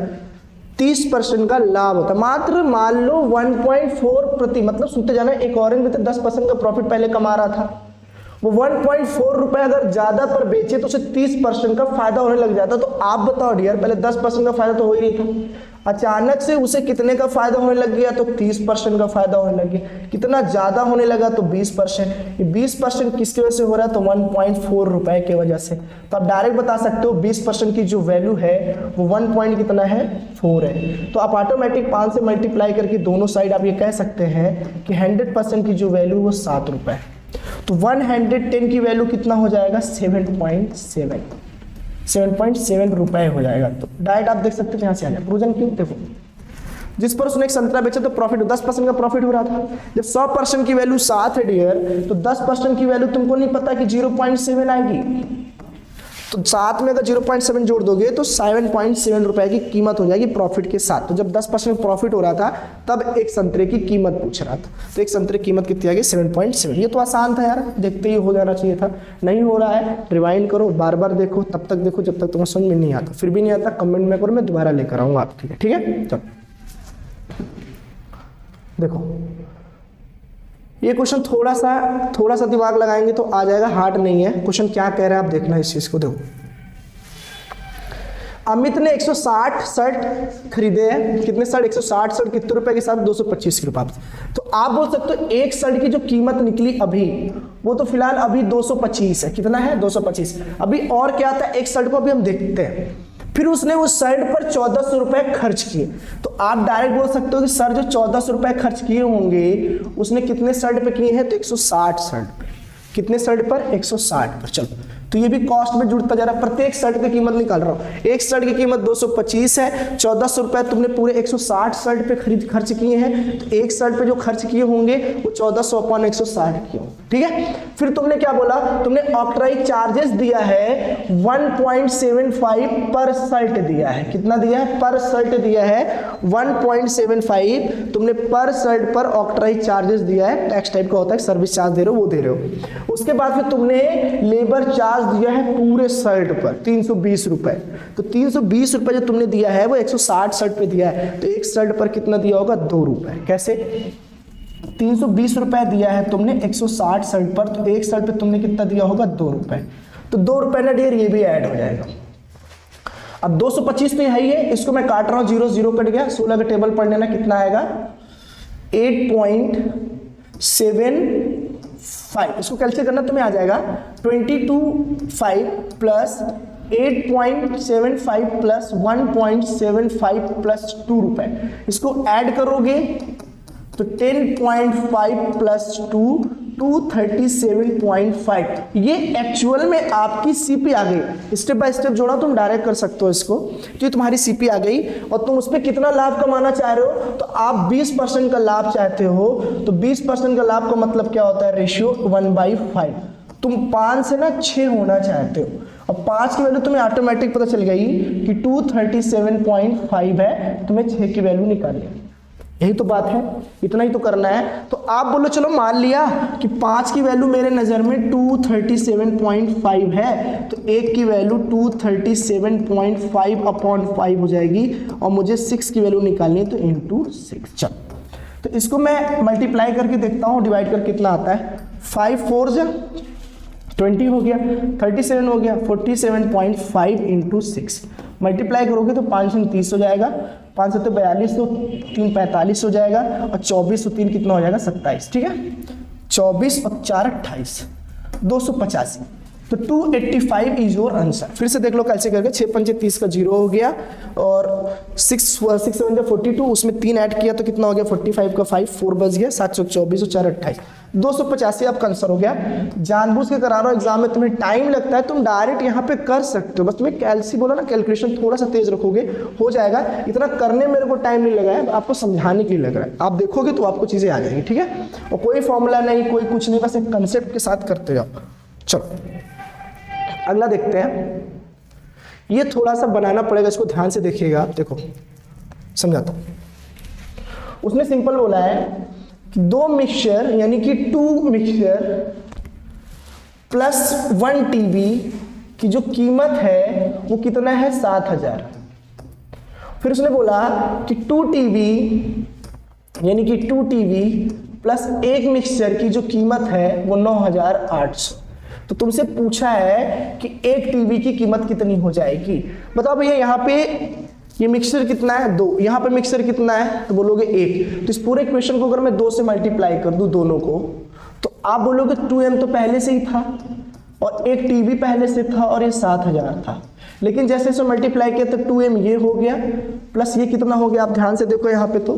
30% का लाभ होता है। मात्र मान लो 1.4 प्रति, मतलब सुनते जाना, एक ऑरेंज में तो 10% का प्रॉफिट पहले कमा रहा था, वो 1.4 रुपए अगर ज्यादा पर बेचे तो उसे 30% का फायदा होने लग जाता। तो आप बताओ डियर, पहले 10% का फायदा तो हो ही नहीं था, अचानक से उसे कितने का फायदा होने लग गया, तो 30% का फायदा होने लग गया। कितना ज्यादा होने लगा, तो 20%। ये 20% किसकी वजह से हो रहा है, तो 1.4 रुपए की वजह से। तो आप डायरेक्ट बता सकते हो 20% की जो वैल्यू है वो 1 पॉइंट कितना है, 4 है। तो आप ऑटोमेटिक 5 से मल्टीप्लाई करके दोनों साइड आप ये कह सकते हैं कि 100% की जो वैल्यू वो 7 रुपए है। तो 110 की वैल्यू कितना हो जाएगा, 7.7 रुपए हो जाएगा। तो डायरेक्ट आप देख सकते हैं यहाँ से आ जाए प्रोजन क्यों। देखो जिस पर उसने एक संतरा बेचा तो प्रॉफिट 10% का प्रॉफिट हो रहा था। जब 100% की वैल्यू 7 है डियर, तो 10% की वैल्यू तुमको नहीं पता कि 0.7 आएगी, तो 7 में अगर 0.7 जोड़ दोगे तो 7.7 रुपए की कीमत हो जाएगी प्रॉफिट के साथ। तो जब 10% प्रॉफिट हो रहा था तब एक संतरे की कीमत पूछ रहा था, तो एक संतरे की कीमत कितनी आ गई, 7.7। ये तो आसान था यार, देखते ही हो जाना चाहिए था। नहीं हो रहा है, रिवाइंड करो, बार बार देखो, तब तक देखो जब तक तुम्हें समझ में नहीं आता। फिर भी नहीं आता कमेंट में करो, मैं दोबारा लेकर आऊंगा आपके लिए, ठीक है। चलो देखो ये क्वेश्चन थोड़ा सा दिमाग लगाएंगे तो आ जाएगा, हार्ड नहीं है क्वेश्चन। क्या कह रहा है आप देखना इस चीज को। देखो अमित ने 160 शर्ट खरीदे हैं, कितने शर्ट, 160 शर्ट कितने रुपए के साथ, 225 रुपए। तो आप बोल सकते हो एक शर्ट की जो कीमत निकली अभी, वो तो फिलहाल अभी 225 है। कितना है, 225। अभी और क्या था, एक शर्ट को अभी हम देखते हैं। फिर उसने उस शर्ट पर 1400 रुपए खर्च किए। तो आप डायरेक्ट बोल सकते हो कि सर जो 1400 रुपए खर्च किए होंगे उसने कितने शर्ट पे किए हैं, तो 160 शर्ट पे। कितने शर्ट पर, 160 पर। चलो तो ये भी कॉस्ट में जुड़ता जा रहा है, प्रत्येक शर्ट की कीमत निकाल रहा हूं। एक शर्ट की कीमत 225 है, 1400 रुपए तुमने पूरे 160 शर्ट पे खर्च किए हैं, तो एक शर्ट पे जो खर्च किए होंगे वो 1400 अपॉन 160 किए होंगे, ठीक है। फिर तुमने क्या बोला, तुमने ऑक्ट्राइज चार्जेस दिया है 1.75 पर शर्ट दिया है। कितना दिया है, पर शर्ट दिया है 1.75 तुमने पर शर्ट पर ऑक्ट्राइज चार्जेस दिया है। टैक्स टाइप का होता है, सर्विस चार्ज दे रहे हो वो दे रहे हो। उसके बाद फिर तुमने लेबर चार्ज दिया है पूरे शर्ट पर 320 रुपए। तो 320 रुपए जो तुमने दिया है वो 160 शर्ट पे दिया है, तो एक शर्ट पर कितना दिया होगा, 2 रुपए। कैसे, 320 रुपए दिया है तुमने 160 शर्ट पर, तो एक शर्ट पे तुमने कितना दिया होगा, 2 रुपए। तो 2 रुपए ना डियर ये भी ऐड हो जाएगा। अब 225 तो है ही है, इसको मैं काट रहा हूं, 0 0 कट गया, 16 का टेबल पढ़ लेना, कितना आएगा 8.75। इसको कैलकुलेट करना तुम्हें आ जाएगा 22.5 प्लस 8.75 प्लस 1.75 प्लस 2 रुपए। इसको ऐड करोगे तो 10.5 प्लस 2 237.5। ये एक्चुअल में आपकी सीपी आ गई। स्टेप बाय स्टेप जोड़ा तुम डायरेक्ट कर सकते हो इसको, तो ये तुम्हारी सीपी आ गई। और तुम उसमें कितना लाभ कमाना चाह रहे हो, तो आप 20% का लाभ चाहते हो। तो 20% का लाभ का मतलब क्या होता है, रेशियो 1/5। तुम 5 से ना 6 होना चाहते हो, और 5 की वैल्यू तुम्हें ऑटोमेटिक पता चल गई कि 237.5 है, तुम्हें 6 की वैल्यू निकालनी है। यही तो बात है, इतना ही तो करना है। तो आप बोलो चलो मान लिया कि 5 की वैल्यू मेरे नज़र में 237.5 है, तो 1 की वैल्यू 237.5 अपॉन 5 हो जाएगी, और मुझे 6 की वैल्यू निकालनी है, तो इंटू 6। चलो तो इसको मैं मल्टीप्लाई करके देखता हूँ, डिवाइड करके कितना आता है। 5 4 20 हो गया, 37 हो गया, 47.5 इंटू 6 मल्टीप्लाई करोगे तो 5 से 30 हो जाएगा, 5 से 42, तो 3 45 हो जाएगा, और 24 तो 3 कितना हो जाएगा 27, ठीक है। 24 और 4 28, 285। तो 285 इज योर आंसर। फिर से देख लो कैसे करके, 6 5 30 का 0 हो गया, और 6 7 42, उसमें 3 ऐड किया तो कितना हो गया 45 का 5 4 बच गया, 724 और 4 28। 285 आपका आंसर हो गया। जानबूझ के करा रहा हूँ एग्जाम में, तुम्हें टाइम लगता है, तुम डायरेक्ट यहाँ पे कर सकते हो, बस तुम्हें कैलसी बोला ना, कैलकुलेशन थोड़ा सा तेज रखोगे हो जाएगा। इतना करने मेरे को टाइम नहीं लगा है, आपको समझाने के लिए लग रहा है। आप देखोगे तो आपको चीजें आ जाएंगी, ठीक है। और कोई फॉर्मूला नहीं, कोई कुछ नहीं, बस एक कंसेप्ट के साथ करते जाओ। चलो अगला देखते हैं। ये थोड़ा सा बनाना पड़ेगा, इसको ध्यान से देखिएगा। देखो समझाता हूँ। उसने सिंपल बोला है कि 2 मिक्सचर यानी कि 2 मिक्सचर प्लस 1 टीवी की जो कीमत है वो कितना है 7000। फिर उसने बोला कि 2 टीवी यानी कि 2 टीवी प्लस 1 मिक्सचर की जो कीमत है वो 9800। तो तुमसे पूछा है कि 1 टीवी की कीमत कितनी हो जाएगी। बताओ भैया, यहाँ पे ये मिक्सचर कितना है 2, यहाँ पे मिक्सचर कितना है तो बोलोगे 1। तो इस पूरे इक्वेशन को अगर मैं 2 से मल्टीप्लाई कर दूं दोनों को, तो आप बोलोगे 2m तो पहले से ही था और 1 टीवी पहले से था और ये 7000 था। लेकिन जैसे इसे मल्टीप्लाई किया तो 2m ये हो गया प्लस ये कितना हो गया, आप ध्यान से देखो यहाँ पे तो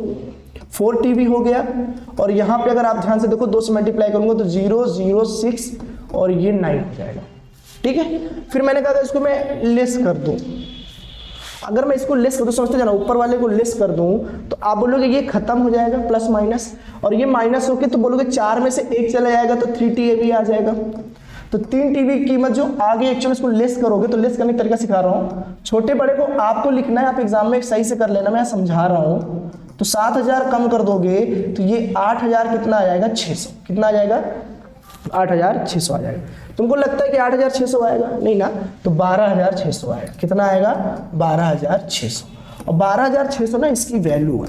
4 टीवी हो गया, और यहाँ पे अगर आप ध्यान से देखो 2 से मल्टीप्लाई करूंगा तो 0 0 6 और ये 9 हो जाएगा, ठीक है। फिर मैंने कहा था इसको मैं लेस कर दूं। अगर मैं इसको लेस कर दूं, समझते जाना, ऊपर वाले को लेस कर दूं तो आप बोलोगे ये खत्म हो जाएगा प्लस माइनस, और ये माइनस होके तो बोलोगे 4 में से 1 चला जाएगा तो 3 टीवी आ जाएगा। तो 3 टीवी की कीमत जो आगे एक्चुअली इसको लेस करोगे, तो लेस करने का तरीका सिखा रहा हूँ। छोटे बड़े को आपको लिखना है, आप एग्जाम में सही से कर लेना, मैं समझा रहा हूँ। तो 7000 कम कर दोगे तो ये 8000 कितना आ जाएगा 600, कितना आ जाएगा 8600 आ जाएगा। तुमको लगता है कि 8600 आएगा, नहीं ना, तो 12600 आएगा। कितना आएगा 12600, और 12600 ना इसकी वैल्यू है।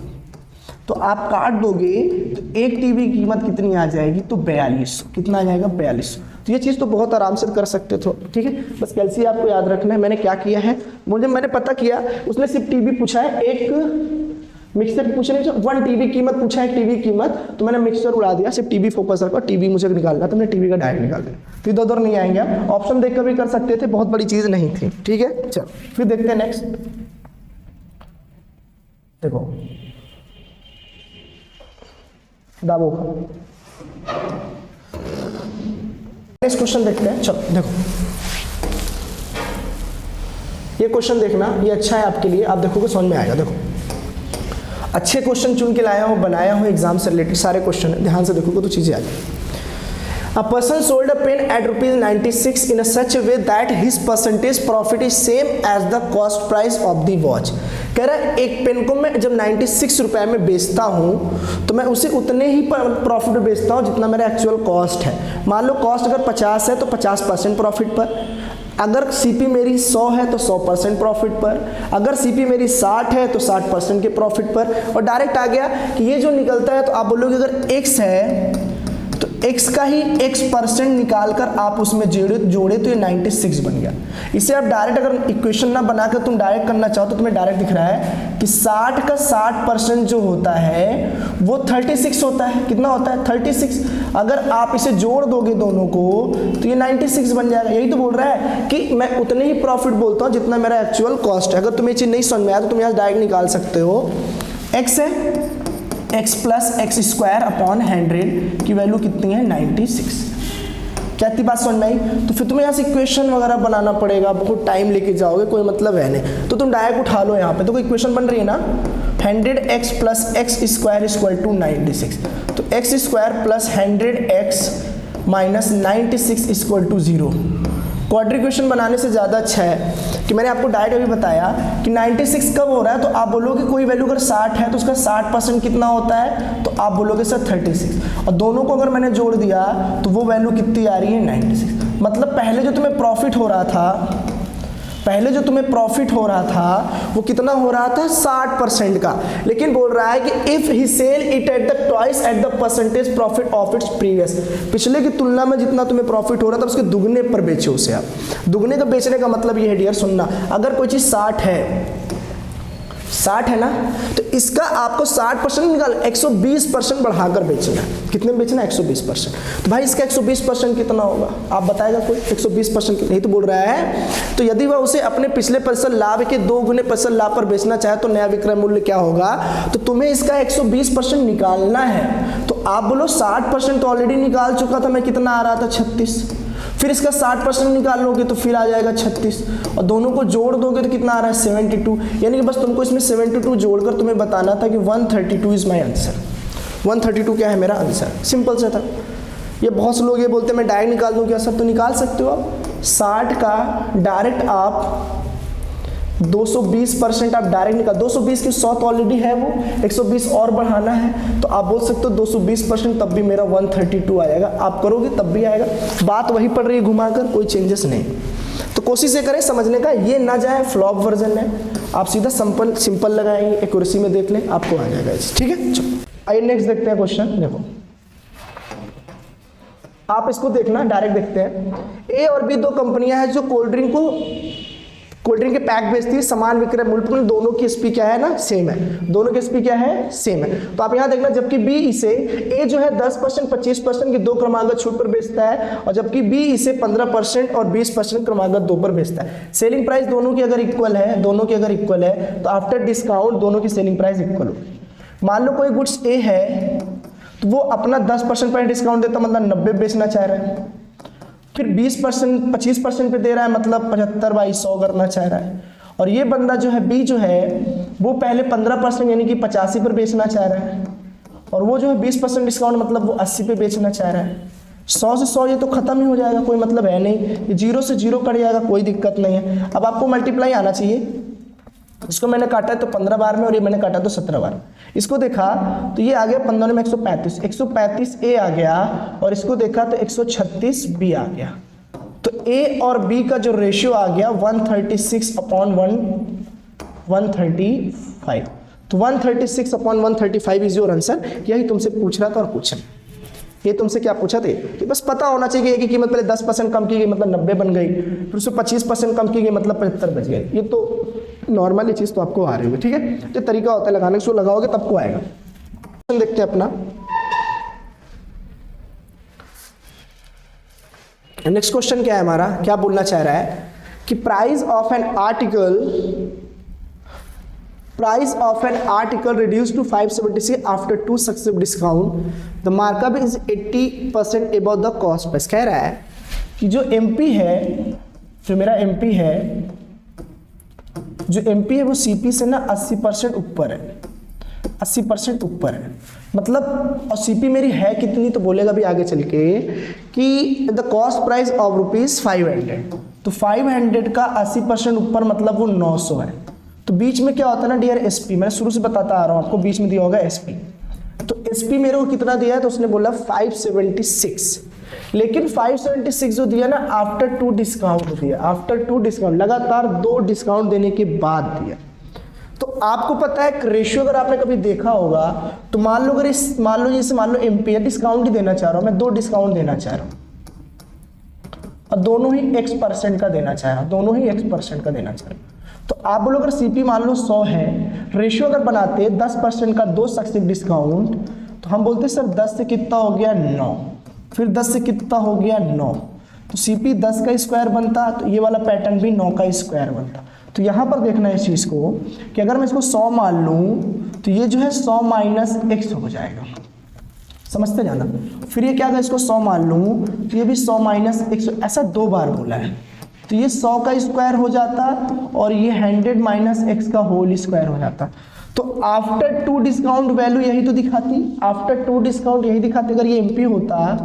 तो आप काट दोगे तो 1 टीवी की कीमत कितनी आ जाएगी तो 4200, कितना आ जाएगा 4200। तो ये चीज़ तो बहुत आराम से कर सकते थे, ठीक है। बस कैलसी आपको याद रखना है। मैंने क्या किया है, मैंने पता किया, उसने सिर्फ टीवी पूछा है, एक मिक्सर पूछने 1 टीवी कीमत पूछा है, टीवी कीमत, तो मैंने मिक्सर उड़ा दिया, सिर्फ टीवी फोकस रखा, टीवी मुझे निकालना तो मैंने टीवी का डायरेक्ट निकाल दिया। तो इधर उधर नहीं आएंगे, ऑप्शन देख कर भी कर सकते थे, बहुत बड़ी चीज नहीं थी, ठीक है। चलो फिर देखते हैं नेक्स्ट। देखो दाबो नेक्स्ट क्वेश्चन देखते हैं। चलो देखो ये क्वेश्चन देखना, ये अच्छा है आपके लिए, आप देखोगे समझ में आएगा। देखो अच्छे क्वेश्चन चुन के लाया हूँ, बनाया हूँ एग्जाम से रिलेटेड सारे क्वेश्चन, ध्यान से देखोगे तो चीजें आ जाएंगी। A person sold a pen at ₹96 in a such a way that his percentage profit is same as the cost price of the watch। कह रहा है एक पेन को मैं जब 96 रुपए में बेचता हूँ तो मैं उसे उतने ही प्रॉफिट में बेचता हूँ जितना मेरा एक्चुअल कॉस्ट है। मान लो कॉस्ट अगर 50 है तो 50% प्रॉफिट पर, अगर सीपी मेरी 100 है तो 100% प्रॉफिट पर, अगर सीपी मेरी 60 है तो 60% के प्रॉफिट पर। और डायरेक्ट आ गया कि ये जो निकलता है तो आप बोलोगे अगर x है तो x का ही x% निकाल कर आप उसमें जोड़े तो ये 96 बन गया। इसे आप डायरेक्ट अगर इक्वेशन ना बनाकर तुम डायरेक्ट करना चाहो तो तुम्हें डायरेक्ट दिख रहा है कि 60 का 60% जो होता है वो 36 होता है। कितना होता है 36। अगर आप इसे जोड़ दोगे दोनों को तो ये 96 बन जाएगा। यही तो बोल रहा है कि मैं उतने ही प्रॉफिट बोलता हूँ जितना मेरा एक्चुअल कॉस्ट है। अगर तुम्हें ये चीज नहीं समझ में आया तो तुम यहाँ डायरेक्ट निकाल सकते हो। x है x plus x square upon 100 की वैल्यू कितनी है 96। क्या इतनी बात समझ में आई? तो फिर तुम्हें यहाँ से इक्वेशन वगैरह बनाना पड़ेगा, बहुत टाइम लेके जाओगे, कोई मतलब है नहीं। तो तुम डायरेक्ट उठा लो यहाँ पे, तो कोई इक्वेशन बन रही है ना 100x plus x square equal to 96। तो x square plus 100x minus 96 equal to 0। Quadratic equation बनाने से ज़्यादा अच्छा है कि मैंने आपको डायरेक्ट अभी बताया कि 96 कब हो रहा है, तो आप बोलोगे कोई वैल्यू अगर 60 है तो उसका 60% कितना होता है, तो आप बोलोगे सर 36। और दोनों को अगर मैंने जोड़ दिया तो वो वैल्यू कितनी आ रही है 96। मतलब पहले जो तुम्हें प्रॉफिट हो रहा था वो कितना हो रहा था 60% का, लेकिन बोल रहा है कि if he sell it at the twice at the percentage profit of its previous, पिछले की तुलना में जितना तुम्हें प्रॉफिट हो रहा था उसके दुगने पर बेचे उसे आप। दुगने का बेचने का मतलब ये है डियर सुनना, अगर कोई चीज 60 है 60 है ना, तो इसका आपको 60% निकाल 120% बढ़ाकर बेचना है। कितने में बेचना है? 120%। तो भाई इसका 120% कितना होगा आप बताएगा कोई? 120% नहीं तो बोल रहा है। तो यदि वह उसे अपने पिछले प्रतिशत लाभ के 2 गुने प्रतिशत लाभ पर बेचना चाहे तो नया विक्रय मूल्य क्या होगा? तो तुम्हें इसका 120% निकालना है। तो आप बोलो 60% तो ऑलरेडी निकाल चुका था मैं, कितना आ रहा था? 36। फिर इसका 60% निकाल लोगे तो फिर आ जाएगा 36, और दोनों को जोड़ दोगे तो कितना आ रहा है? 72। यानी कि बस तुमको इसमें 72 जोड़कर तुम्हें बताना था कि 132 इज माय आंसर। 132 क्या है मेरा आंसर? सिंपल से था। ये बहुत से लोग ये बोलते हैं मैं डायरेक्ट निकाल दूं क्या? सर तो निकाल सकते हो आप। 60 का डायरेक्ट आप 220% आप डायरेक्ट निकाल, 220 की 100 तो ऑलरेडी है, वो 120 और बढ़ाना है, तो आप बोल सकते हो 220%, तब भी मेरा 132 आएगा। आप करोगे तब भी आएगा, बात वही पड़ रही है घुमाकर, कोई चेंजेस नहीं। तो कोशिश ये करें समझने का, ये ना जाए फ्लॉप वर्जन है, आप सीधा सिंपल लगाएंगे, एक्यूरेसी में देख लें, आपको आ जाएगा। ठीक है, चलो आइए नेक्स्ट देखते हैं क्वेश्चन। देखो आप इसको देखना, डायरेक्ट देखते हैं। ए और बी दो कंपनियां हैं जो कोल्ड ड्रिंक के पैक बेचती है, समान विक्रय मूल्य पर। दोनों की एसपी क्या है ना? सेम है। दोनों की एसपी क्या है? सेम है। तो आप यहां देखना, जबकि बी इसे ए जो है 10% 25% की 2 क्रमागत छूट पर बेचता है, और जबकि बी इसे 15% और 20% क्रमागत 2 पर बेचता है। सेलिंग प्राइस दोनों की अगर इक्वल है, तो आफ्टर डिस्काउंट दोनों की सेलिंग प्राइस इक्वल होगी। मान लो कोई गुड्स ए है तो वो अपना 10% पर डिस्काउंट देता, मतलब 90 बेचना चाह रहा है। फिर 20% 25% पे दे रहा है, मतलब 75/100 करना चाह रहा है। और ये बंदा जो है बी जो है वो पहले 15% यानी कि 85 पर बेचना चाह रहा है, और वो जो है 20% डिस्काउंट मतलब वो 80 पे बेचना चाह रहा है। 100 से 100 ये तो खत्म ही हो जाएगा, कोई मतलब है नहीं, ये 0 से 0 कट जाएगा, कोई दिक्कत नहीं है। अब आपको मल्टीप्लाई आना चाहिए। इसको मैंने काटा है तो 15 बार में, और ये मैंने काटा तो 17 बार। इसको देखा तो ये आ गया 15 में 135 ए आ गया, और इसको देखा तो 136 बी आ गया। तो ए और बी का जो रेशियो आ गया 136/135। तो 136/135 इज योर आंसर। यही तुमसे पूछ रहा था और क्वेश्चन ये तुमसे क्या पूछा थे कि बस पता होना चाहिए कि कीमत पहले 10% कम की गई मतलब 90 बन गई, फिर उससे 25% कम की गई मतलब 75 बच गए। ये तो नॉर्मल ये चीज़ तो आपको आ रही होगी। ठीक है, तो तरीका होता है लगाने का, लगाओगे तब को आएगा। देखते हैं अपना नेक्स्ट क्वेश्चन क्या है हमारा, क्या बोलना चाह रहा है कि price of an article reduced to 570 after 2 successive discount, the markup is 80% above the cost price। कह रहा है कि जो MP है, जो मेरा MP है, वो CP से ना 80% ऊपर है, 80% ऊपर है। मतलब और CP मेरी है कितनी, तो बोलेगा भी आगे चल के कि द कॉस्ट प्राइस ऑफ ₹500। तो 500 का 80% ऊपर मतलब वो 900 है। तो बीच में क्या होता है ना डियर SP, मैं शुरू से बताता आ रहा हूं आपको, बीच में दिया होगा SP। तो SP मेरे को कितना दिया है, तो उसने बोला 576, लेकिन 576 जो दिया ना आफ्टर 2 डिस्काउंट दिया, आफ्टर 2 डिस्काउंट, लगातार 2 डिस्काउंट देने के बाद दिया। तो आपको पता है रेशियो अगर आपने कभी देखा होगा तो मान लो जैसे MP है, डिस्काउंट ही देना चाह रहा हूं मैं, 2 डिस्काउंट देना चाह रहा हूं और दोनों ही X% का देना चाह रहा हूं, दोनों ही X% का देना चाह रहा हूं। तो आप बोलो अगर CP मान लो 100 है, रेशियो अगर बनाते 10% का 2 सक्सेसिव डिस्काउंट, तो हम बोलते सर 10 से कितना हो गया 9, फिर 10 से कितना हो गया 9, तो CP 10 का स्क्वायर बनता, तो ये वाला पैटर्न भी 9 का स्क्वायर बनता। तो यहाँ पर देखना है इस चीज़ को कि अगर मैं इसको 100 मान लूँ तो ये जो है 100 माइनस X हो जाएगा, समझते जाना। फिर ये क्या अगर इसको 100 मान लूँ तो ये भी 100 माइनस X, ऐसा 2 बार बोला है। तो ये 100 का स्क्वायर हो जाता और ये 100 माइनस X का होल स्क्वायर हो जाता। तो आफ्टर 2 डिस्काउंट वैल्यू यही तो दिखाती, आफ्टर 2 डिस्काउंट यही दिखाती। अगर ये MP होता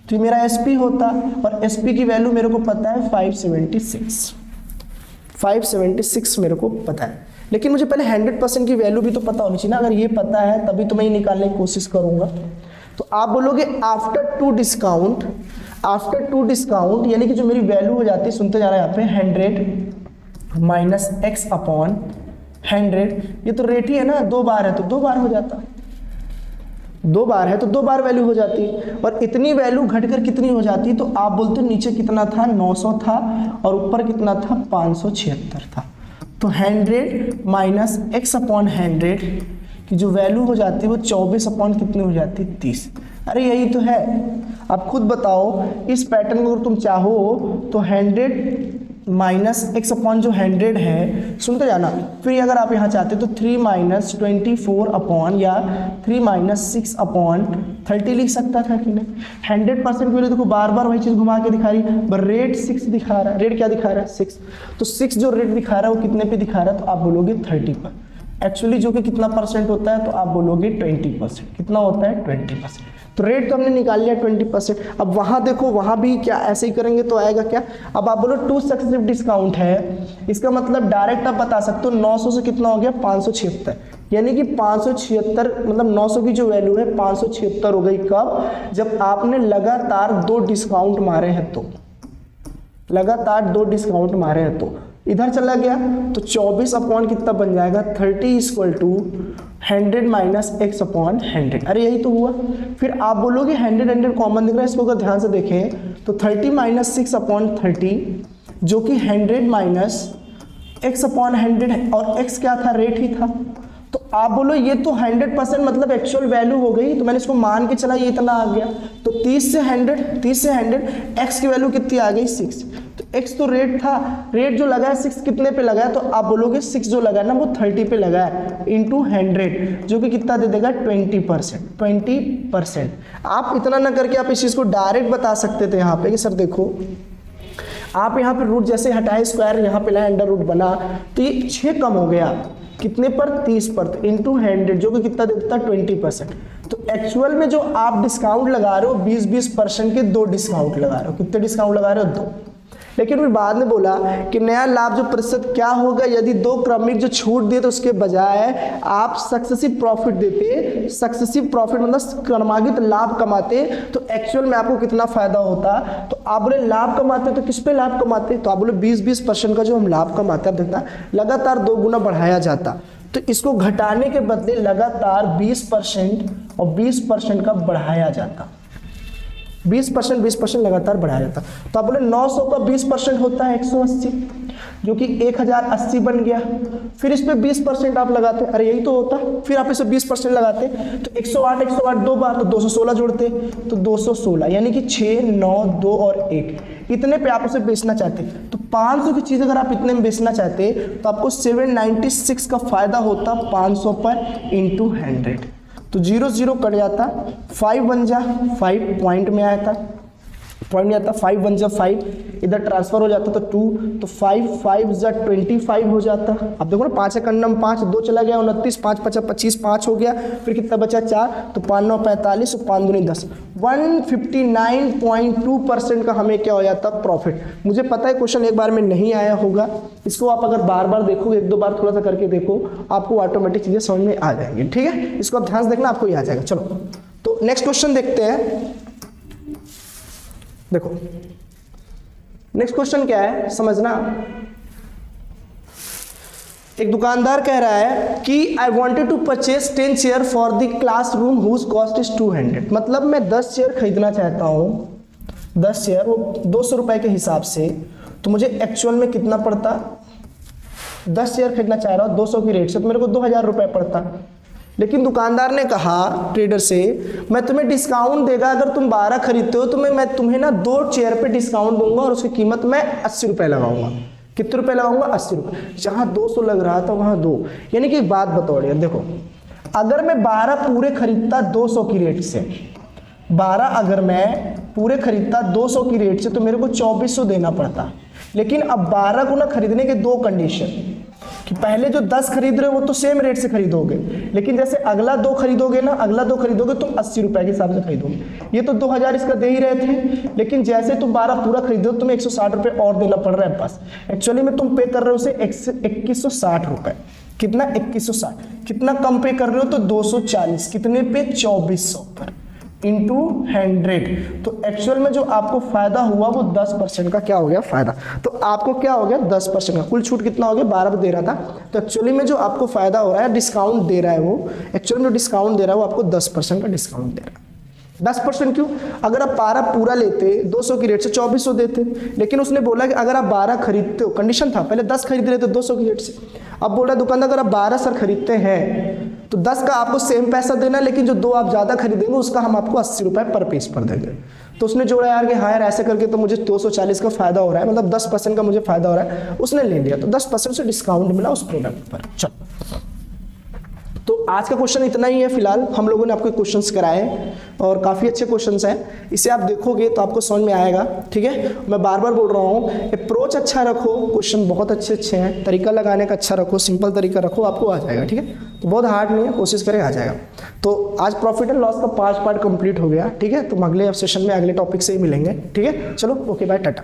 तो ये मेरा SP होता, और SP की वैल्यू मेरे को पता है 576 मेरे को पता है। लेकिन मुझे पहले 100% की वैल्यू भी तो पता होनी चाहिए ना, अगर ये पता है तभी तो मैं ये निकालने की कोशिश करूंगा। तो आप बोलोगे आफ्टर 2 डिस्काउंट यानी कि जो मेरी वैल्यू हो जाती है, सुनते जा रहा है यहाँ पे 100 माइनस X अपॉन 100, ये तो रेट ही है ना, 2 बार है तो 2 बार हो जाता, 2 बार है तो 2 बार वैल्यू हो जाती। और इतनी वैल्यू घटकर कितनी हो जाती, तो आप बोलते हो नीचे कितना था 900 था और ऊपर कितना था 576 था। तो तो 100 माइनस x अपॉन 100 की जो वैल्यू हो जाती है वो 24 अपॉन कितनी हो जाती है 30। अरे यही तो है। अब खुद बताओ इस पैटर्न को अगर तुम चाहो तो 100 माइनस x अपॉन जो 100 है, सुनते जाना, फिर अगर आप यहाँ चाहते तो 3 माइनस 24 अपॉन या 3 माइनस 6 अपॉन 30 लिख सकता था कि नहीं। 100% के लिए देखो बार बार वही चीज़ घुमा के दिखा रही है, पर रेट 6 दिखा रहा है। रेट क्या दिखा रहा है 6, तो 6 जो रेट दिखा रहा है वो कितने पे दिखा रहा है, तो आप बोलोगे 30 पर। एक्चुअली जो कि कितना परसेंट होता है, तो आप बोलोगे 20%। कितना होता है 20%। तो रेट तो हमने निकाल लिया 20%। अब वहाँ देखो, वहाँ भी क्या ऐसे ही करेंगे तो आएगा क्या। अब आप बोलो 2 सक्सेसिव डिस्काउंट है, इसका मतलब डायरेक्ट आप बता सकते हो 900 से कितना हो गया 576, यानी कि 576 मतलब 900 की जो वैल्यू है 576 हो गई। कब? जब आपने लगातार 2 डिस्काउंट मारे हैं तो, लगातार 2 डिस्काउंट मारे हैं तो इधर चला गया तो 24 अपॉन कितना बन जाएगा 30 equal to 100 minus x upon 100। अरे यही तो हुआ। फिर आप बोलोगे 100 कॉमन दिख रहा है, इसको अगर ध्यान से देखें तो 30 माइनस 6 अपॉन 30 जो कि 100 माइनस x अपॉन 100 है, और x क्या था रेट ही था। तो आप बोलो ये तो 100% मतलब एक्चुअल वैल्यू हो गई, तो मैंने इसको मान के चला ये इतना आ गया। तो 30 से 100 x की वैल्यू कितनी आ गई 6। तो x तो रेट था, रेट जो लगा है 6 कितने पे लगा है, तो आप बोलोगे 6 जो लगा है ना वो 30 पे लगा है इंटू 100 जो कि कितना दे देगा 20%। आप इतना ना करके आप इस चीज़ को डायरेक्ट बता सकते थे यहाँ पे कि सर देखो आप यहाँ पे रूट जैसे हटाए स्क्वायर यहाँ पे लाए अंडर रूट बना, तो ये 6 कम हो गया कितने पर 30 पर, तो इंटू 100 जो कि कितना दे देता 20%। तो एक्चुअल में जो आप डिस्काउंट लगा रहे हो 20% के 2 डिस्काउंट लगा रहे हो। कितने डिस्काउंट लगा रहे हो 2। लेकिन फिर बाद में बोला कि नया लाभ जो प्रतिशत क्या होगा यदि 2 क्रमिक जो छूट दिए तो उसके बजाय आप सक्सेसिव प्रॉफिट देते, सक्सेसिव प्रॉफिट मतलब क्रमागत लाभ कमाते, तो एक्चुअल में आपको कितना फायदा होता। तो आप बोले लाभ कमाते तो किस पे लाभ कमाते, तो आप बोले 20% का जो हम लाभ कमाते हैं देखना लगातार 2 गुना बढ़ाया जाता, तो इसको घटाने के बदले लगातार 20% और 20% का बढ़ाया जाता। 20% लगातार बढ़ाया जाता। तो आप बोले 900 का 20% होता है 180 जो कि 1080 बन गया। फिर इस पे 20% आप लगाते, अरे यही तो होता। फिर आप इसे 20% लगाते तो 108 2 बार तो 216 जोड़ते तो 216, यानी कि 6 9 2 और 1 इतने पे आप उसे बेचना चाहते। तो 500 की चीज़ अगर आप इतने में बेचना चाहते तो आपको 796 का फायदा होता 500 पर इंटू 100। तो 0 0 कट जाता, 5 बन जा 5 पॉइंट में आया था, पॉइंट में आता 5 बन जा 5, इधर ट्रांसफर हो जाता तो 2, तो 5 5 जा 25 हो जाता। अब देखो ना 5 एक अन्नम 5, 2 चला गया 29, 5 5 25 5 हो गया। फिर कितना बचा 4, तो 5 9 45 और 5 दूनी 10, 159.2% का हमें क्या हो जाता प्रॉफिट। मुझे पता है क्वेश्चन एक बार में नहीं आया होगा, इसको आप अगर बार बार देखोगे 1 2 बार थोड़ा सा करके देखो आपको ऑटोमेटिक चीज़ें समझ में आ जाएंगी। ठीक है, इसको आप ध्यान से देखना आपको ये आ जाएगा। चलो तो नेक्स्ट क्वेश्चन देखते हैं। देखो नेक्स्ट क्वेश्चन क्या है समझना। एक दुकानदार कह रहा है कि I wanted to purchase 10 chair for the classroom whose cost is 200। मतलब मैं 10 चेयर खरीदना चाहता हूँ, 10 चेयर वो 200 रुपए के हिसाब से, तो मुझे एक्चुअल में कितना पड़ता। 10 चेयर खरीदना चाह रहा हूँ 200 की रेट से, तो मेरे को 2000 रुपये पड़ता। लेकिन दुकानदार ने कहा ट्रेडर से मैं तुम्हें डिस्काउंट देगा, अगर तुम 12 खरीदते हो तो मैं तुम्हें ना 2 चेयर पे डिस्काउंट दूंगा और उसकी कीमत मैं 80 रुपये लगाऊंगा। कितने रुपए लगाऊंगा 80 रुपये। जहाँ 200 लग रहा था वहाँ 2। यानी कि एक बात बताओ यार, देखो अगर मैं 12 पूरे खरीदता 200 की रेट से, 12 अगर मैं पूरे खरीदता 200 की रेट से तो मेरे को 2400 देना पड़ता। लेकिन अब 12 को ना खरीदने के 2 कंडीशन, कि पहले जो 10 खरीद रहे हो वो तो सेम रेट से खरीदोगे, लेकिन जैसे अगला 2 खरीदोगे ना, अगला 2 खरीदोगे तुम 80 रुपए के हिसाब से खरीदोगे। ये तो 2000 इसका दे ही रहे थे, लेकिन जैसे तुम 12 पूरा खरीदो तुम्हें 160 रुपये और देना पड़ रहा है बस। एक्चुअली में तुम पे कर रहे हो उसे 2160 रुपये। कितना 2160, कितना कम पे कर रहे हो तो 240, कितने पे 2400 पर इंटू 100। तो एक्चुअल में जो आपको फायदा हुआ वो 10% का क्या हो गया फायदा। तो आपको क्या हो गया 10% का। कुल छूट कितना हो गया 12 पे दे रहा था, तो एक्चुअली में जो आपको फायदा हो रहा है डिस्काउंट दे रहा है वो, एक्चुअली में जो डिस्काउंट दे रहा है वो आपको 10% का डिस्काउंट दे रहा है। 10% क्यों? अगर आप 12 पूरा लेते 200 की रेट से 2400 देते, लेकिन उसने बोला कि अगर आप 12 खरीदते हो, कंडीशन था पहले 10 खरीद रहे थे 200 की रेट से, अब बोल रहा है दुकानदार अगर आप 12 सर खरीदते हैं तो 10 का आपको सेम पैसा देना, लेकिन जो 2 आप ज़्यादा खरीदेंगे उसका हम आपको 80 रुपये पर पीस पर देंगे। तो उसने जोड़ा यार कि हाँ यार ऐसे करके तो मुझे 240 का फायदा हो रहा है, मतलब 10% का मुझे फायदा हो रहा है, उसने ले लिया, तो 10% से डिस्काउंट मिला उस प्रोडक्ट पर। चलो, तो आज का क्वेश्चन इतना ही है। फिलहाल हम लोगों ने आपको क्वेश्चंस कराए और काफ़ी अच्छे क्वेश्चंस हैं, इसे आप देखोगे तो आपको समझ में आएगा। ठीक है, मैं बार बार बोल रहा हूँ, अप्रोच अच्छा रखो, क्वेश्चन बहुत अच्छे अच्छे हैं, तरीका लगाने का अच्छा रखो, सिंपल तरीका रखो, आपको आ जाएगा। ठीक है, तो बहुत हार्ड नहीं है, कोशिश करें आ जाएगा। तो आज प्रॉफिट एंड लॉस का 5 पार्ट कंप्लीट हो गया। ठीक है, तो अगले सेशन में अगले टॉपिक से ही मिलेंगे। ठीक है, चलो ओके बाय, टाटा।